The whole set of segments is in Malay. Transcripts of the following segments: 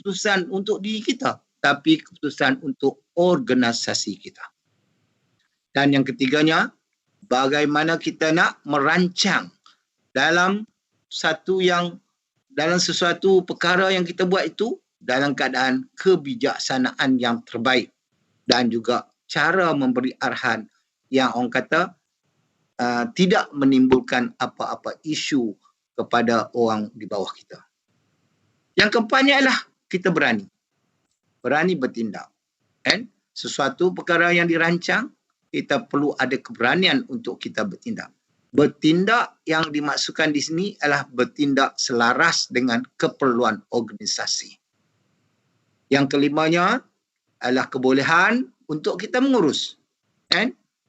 keputusan untuk diri kita, tapi keputusan untuk organisasi kita. Dan yang ketiganya, bagaimana kita nak merancang dalam sesuatu perkara yang kita buat itu dalam keadaan kebijaksanaan yang terbaik dan juga cara memberi arahan yang orang kata tidak menimbulkan apa-apa isu kepada orang di bawah kita. Yang keempatnya adalah kita berani bertindak. And sesuatu perkara yang dirancang, kita perlu ada keberanian untuk kita bertindak. Bertindak yang dimaksudkan di sini adalah bertindak selaras dengan keperluan organisasi. Yang kelimanya adalah kebolehan untuk kita mengurus.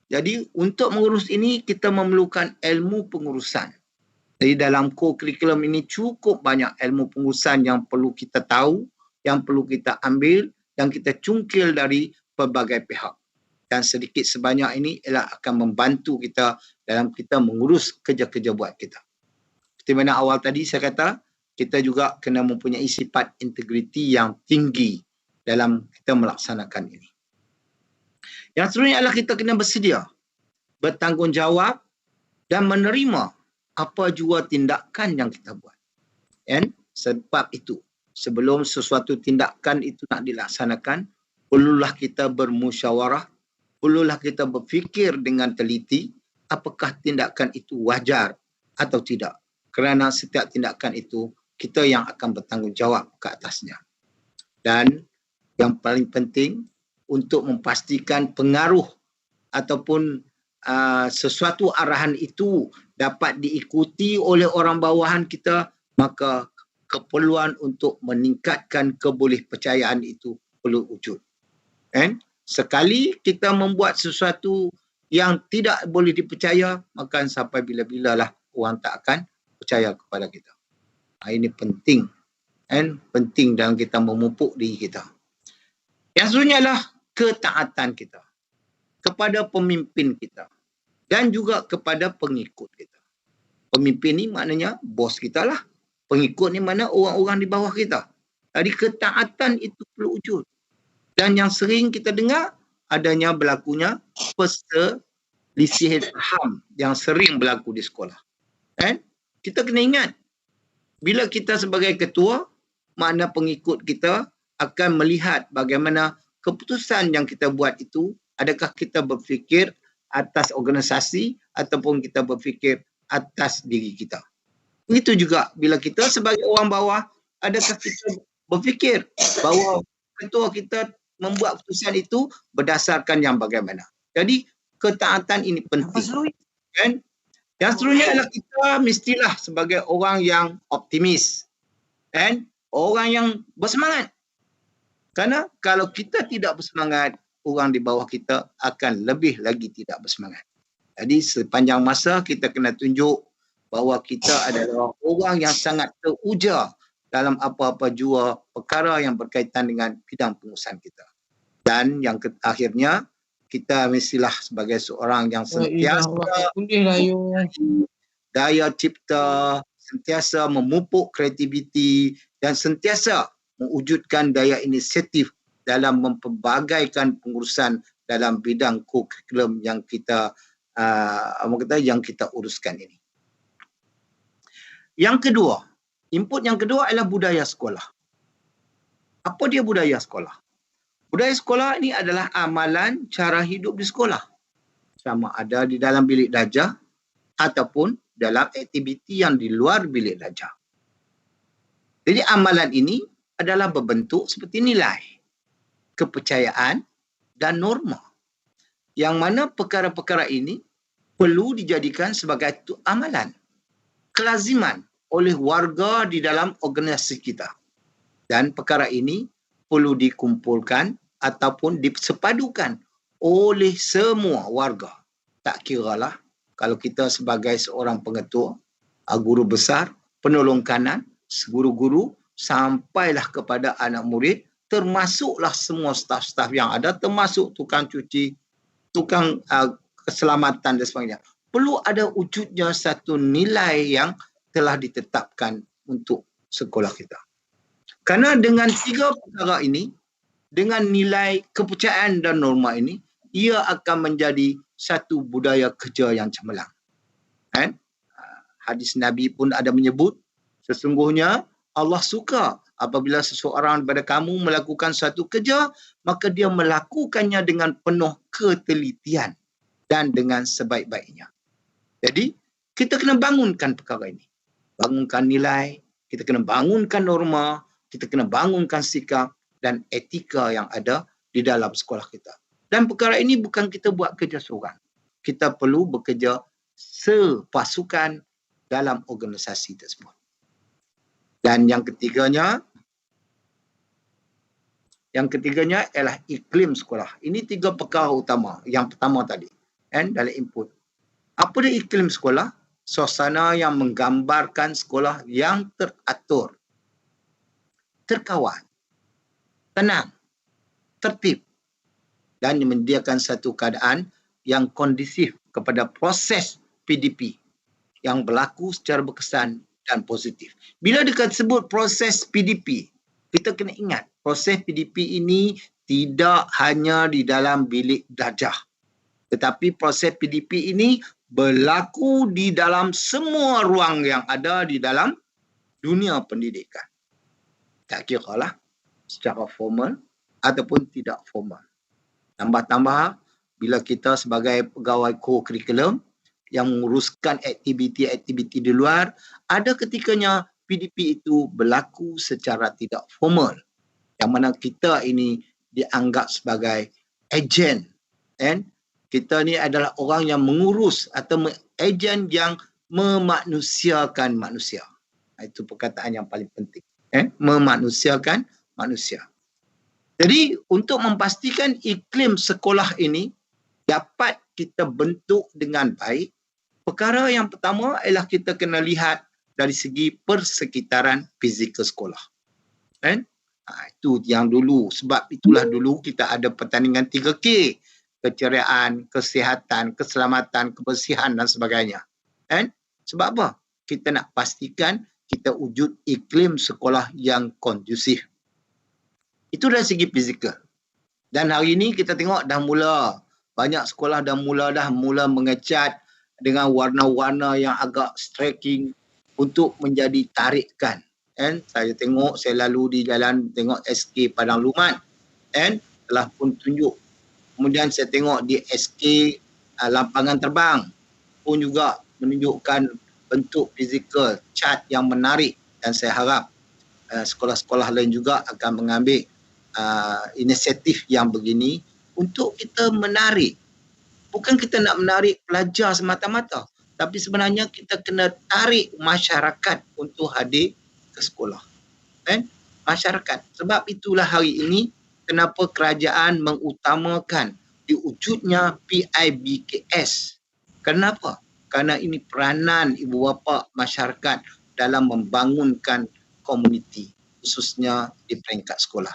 Jadi untuk mengurus ini kita memerlukan ilmu pengurusan. Jadi dalam core curriculum ini cukup banyak ilmu pengurusan yang perlu kita tahu, yang perlu kita ambil, yang kita cungkil dari pelbagai pihak. Dan sedikit sebanyak ini ialah akan membantu kita dalam kita mengurus kerja-kerja buat kita. Seperti mana awal tadi saya kata, kita juga kena mempunyai sifat integriti yang tinggi dalam kita melaksanakan ini. Yang seterusnya adalah kita kena bersedia, bertanggungjawab dan menerima apa jua tindakan yang kita buat. Dan sebab itu, sebelum sesuatu tindakan itu nak dilaksanakan, perlulah kita bermusyawarah, perlulah kita berfikir dengan teliti apakah tindakan itu wajar atau tidak. Kerana setiap tindakan itu kita yang akan bertanggungjawab ke atasnya. Dan yang paling penting untuk memastikan pengaruh ataupun sesuatu arahan itu dapat diikuti oleh orang bawahan kita, maka keperluan untuk meningkatkan kebolehpercayaan itu perlu wujud. Sekali kita membuat sesuatu yang tidak boleh dipercaya, maka sampai bila-bilalah orang tak akan percaya kepada kita. Ini penting. Penting dalam kita memupuk diri kita. Yang seterusnya adalah ketaatan kita kepada pemimpin kita dan juga kepada pengikut kita. Pemimpin ni maknanya bos kita lah. Pengikut ni mana orang-orang di bawah kita. Jadi ketaatan itu perlu wujud. Dan yang sering kita dengar adanya berlakunya perselisihan faham yang sering berlaku di sekolah. Kita kena ingat, bila kita sebagai ketua, makna pengikut kita akan melihat bagaimana keputusan yang kita buat itu, adakah kita berfikir atas organisasi ataupun kita berfikir atas diri kita. Begitu juga bila kita sebagai orang bawah, adakah kita berfikir bahawa ketua kita membuat keputusan itu berdasarkan yang bagaimana. Jadi ketaatan ini penting. Yang seterusnya adalah kita mestilah sebagai orang yang optimis dan orang yang bersemangat. Kerana kalau kita tidak bersemangat, orang di bawah kita akan lebih lagi tidak bersemangat. Jadi sepanjang masa kita kena tunjuk bahawa kita adalah orang yang sangat teruja dalam apa-apa jua perkara yang berkaitan dengan bidang pengurusan kita. Dan yang akhirnya, kita mestilah sebagai seorang yang sentiasa daya cipta, sentiasa memupuk kreativiti dan sentiasa mewujudkan daya inisiatif dalam mempelbagaikan pengurusan dalam bidang kurikulum yang kita yang kita uruskan ini. Yang kedua, input yang kedua adalah budaya sekolah. Apa dia budaya sekolah? Budaya sekolah ini adalah amalan cara hidup di sekolah. Sama ada di dalam bilik darjah ataupun dalam aktiviti yang di luar bilik darjah. Jadi amalan ini adalah berbentuk seperti nilai, kepercayaan dan norma. Yang mana perkara-perkara ini perlu dijadikan sebagai amalan, kelaziman oleh warga di dalam organisasi kita. Dan perkara ini perlu dikumpulkan ataupun disepadukan oleh semua warga. Tak kiralah kalau kita sebagai seorang pengetua, guru besar, penolong kanan, guru-guru, sampailah kepada anak murid, termasuklah semua staf-staf yang ada, termasuk tukang cuci, tukang keselamatan dan sebagainya. Perlu ada wujudnya satu nilai yang telah ditetapkan untuk sekolah kita. Kerana dengan tiga perkara ini, dengan nilai kepercayaan dan norma ini, ia akan menjadi satu budaya kerja yang cemerlang. Kan? Hadis Nabi pun ada menyebut, sesungguhnya Allah suka apabila seseorang daripada kamu melakukan satu kerja, maka dia melakukannya dengan penuh ketelitian dan dengan sebaik-baiknya. Jadi, kita kena bangunkan perkara ini. Bangunkan nilai, kita kena bangunkan norma, kita kena bangunkan sikap dan etika yang ada di dalam sekolah kita. Dan perkara ini bukan kita buat kerja seorang. Kita perlu bekerja sepasukan dalam organisasi tersebut. Dan yang ketiganya ialah iklim sekolah. Ini tiga perkara utama. Yang pertama tadi, dalam input. Apa dia iklim sekolah? Suasana yang menggambarkan sekolah yang teratur, terkawal, tenang, tertib dan menyediakan satu keadaan yang kondusif kepada proses PDP yang berlaku secara berkesan dan positif. Bila dekat sebut proses PDP, kita kena ingat proses PDP ini tidak hanya di dalam bilik darjah, tetapi proses PDP ini berlaku di dalam semua ruang yang ada di dalam dunia pendidikan. Tak kira lah secara formal ataupun tidak formal. Tambah-tambah, bila kita sebagai pegawai co-curriculum yang menguruskan aktiviti-aktiviti di luar, ada ketikanya PDP itu berlaku secara tidak formal. Yang mana kita ini dianggap sebagai ejen. Kita ni adalah orang yang mengurus atau ejen yang memanusiakan manusia. Itu perkataan yang paling penting. Memanusiakan manusia. Jadi untuk memastikan iklim sekolah ini dapat kita bentuk dengan baik, perkara yang pertama ialah kita kena lihat dari segi persekitaran fizikal sekolah. Itu yang dulu. Sebab itulah dulu kita ada pertandingan 3K. Keceriaan, kesihatan, keselamatan, kebersihan dan sebagainya. Sebab apa? Kita nak pastikan kita wujud iklim sekolah yang kondusif. Itu dari segi fizikal. Dan hari ini kita tengok dah mula, banyak sekolah dah mula mengecat dengan warna-warna yang agak striking untuk menjadi tarikan. Saya tengok, saya lalu di jalan tengok SK Padang Lumat, telah pun tunjuk. Kemudian saya tengok di SK Lampangan Terbang pun juga menunjukkan bentuk fizikal, cat yang menarik, dan saya harap sekolah-sekolah lain juga akan mengambil inisiatif yang begini untuk kita menarik. Bukan kita nak menarik pelajar semata-mata, tapi sebenarnya kita kena tarik masyarakat untuk hadir ke sekolah. Masyarakat. Sebab itulah hari ini kenapa kerajaan mengutamakan diwujudnya PIBKS. Kenapa? Kerana ini peranan ibu bapa masyarakat dalam membangunkan komuniti, khususnya di peringkat sekolah.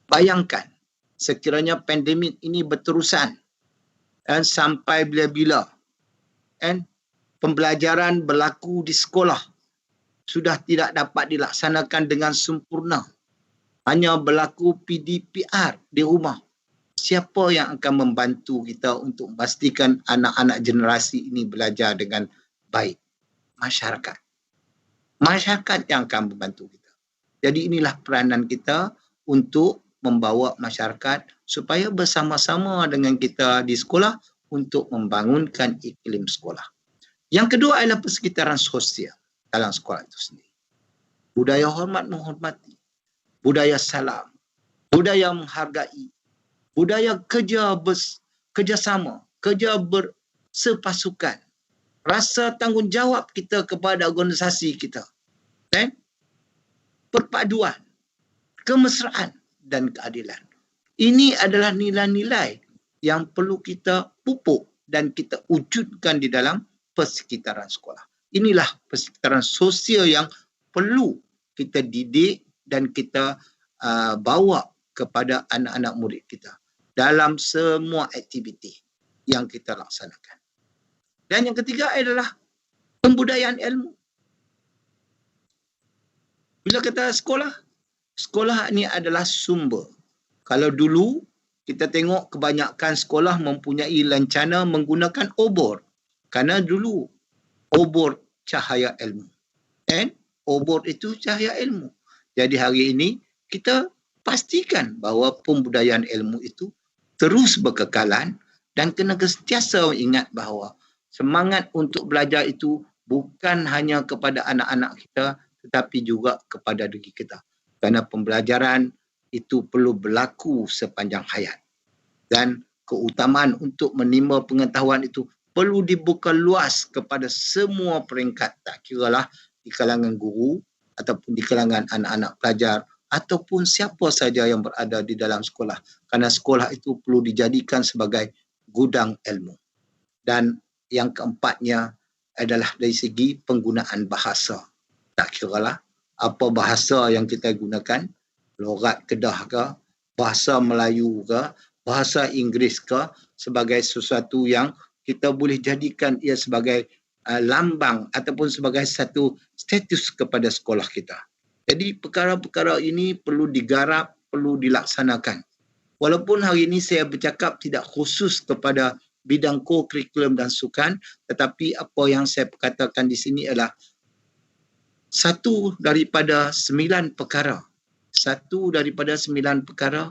Bayangkan, sekiranya pandemik ini berterusan sampai bila-bila, pembelajaran berlaku di sekolah sudah tidak dapat dilaksanakan dengan sempurna, hanya berlaku PDPR di rumah. Siapa yang akan membantu kita untuk memastikan anak-anak generasi ini belajar dengan baik? Masyarakat. Masyarakat yang akan membantu kita. Jadi inilah peranan kita untuk membawa masyarakat supaya bersama-sama dengan kita di sekolah untuk membangunkan iklim sekolah. Yang kedua adalah persekitaran sosial dalam sekolah itu sendiri. Budaya hormat menghormati, budaya salam, budaya menghargai, budaya kerjasama, kerja bersepasukan, rasa tanggungjawab kita kepada organisasi kita, perpaduan, kemesraan dan keadilan. Ini adalah nilai-nilai yang perlu kita pupuk dan kita wujudkan di dalam persekitaran sekolah. Inilah persekitaran sosial yang perlu kita didik dan kita bawa kepada anak-anak murid kita dalam semua aktiviti yang kita laksanakan. Dan yang ketiga adalah pembudayaan ilmu. Bila kita sekolah, sekolah ni adalah sumber. Kalau dulu kita tengok kebanyakan sekolah mempunyai lancana menggunakan obor. Kerana dulu obor cahaya ilmu. And obor itu cahaya ilmu. Jadi hari ini kita pastikan bahawa pembudayaan ilmu itu terus berkekalan dan kena sentiasa ingat bahawa semangat untuk belajar itu bukan hanya kepada anak-anak kita tetapi juga kepada diri kita. Kerana pembelajaran itu perlu berlaku sepanjang hayat. Dan keutamaan untuk menimba pengetahuan itu perlu dibuka luas kepada semua peringkat, tak kiralah di kalangan guru ataupun di kalangan anak-anak pelajar ataupun siapa saja yang berada di dalam sekolah. Kerana sekolah itu perlu dijadikan sebagai gudang ilmu. Dan yang keempatnya adalah dari segi penggunaan bahasa. Tak kiralah apa bahasa yang kita gunakan, logat Kedah ke, bahasa Melayu ke, bahasa Inggeris ke, sebagai sesuatu yang kita boleh jadikan ia sebagai lambang ataupun sebagai satu status kepada sekolah kita. Jadi perkara-perkara ini perlu digarap, perlu dilaksanakan. Walaupun hari ini saya bercakap tidak khusus kepada bidang co-curriculum dan sukan, tetapi apa yang saya katakan di sini adalah satu daripada 9 perkara. Satu daripada 9 perkara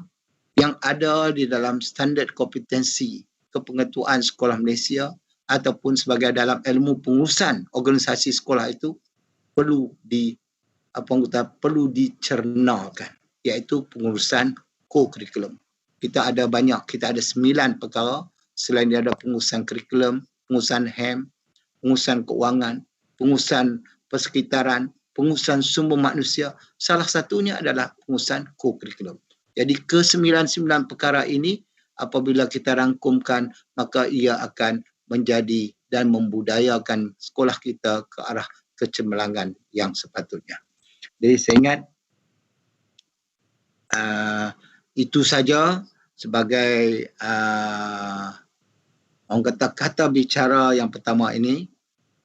yang ada di dalam standard kompetensi kepengetahuan sekolah Malaysia ataupun sebagai dalam ilmu pengurusan organisasi sekolah itu perlu dicernakan, iaitu pengurusan co-curriculum. Kita ada 9 perkara. Selain dia ada pengurusan kurikulum, pengurusan HEM, pengurusan keuangan, pengurusan persekitaran, pengurusan sumber manusia, salah satunya adalah pengurusan co-curriculum. Jadi ke-9 perkara ini apabila kita rangkumkan, maka ia akan menjadi dan membudayakan sekolah kita ke arah kecemerlangan yang sepatutnya. Jadi saya ingat itu saja sebagai orang kata bicara yang pertama ini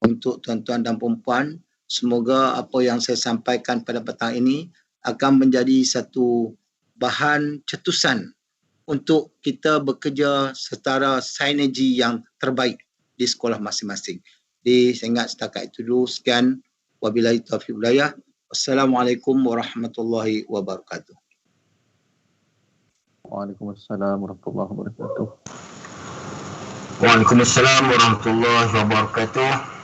untuk tuan-tuan dan puan-puan. Semoga apa yang saya sampaikan pada petang ini akan menjadi satu bahan cetusan untuk kita bekerja secara sinergi yang terbaik di sekolah masing-masing. Jadi saya ingat setakat itu dulu. Sekian. Wabillahi taufiq wal hidayah. Wassalamualaikum warahmatullahi wabarakatuh. Waalaikumsalam warahmatullahi wabarakatuh. Waalaikumsalam warahmatullahi wabarakatuh.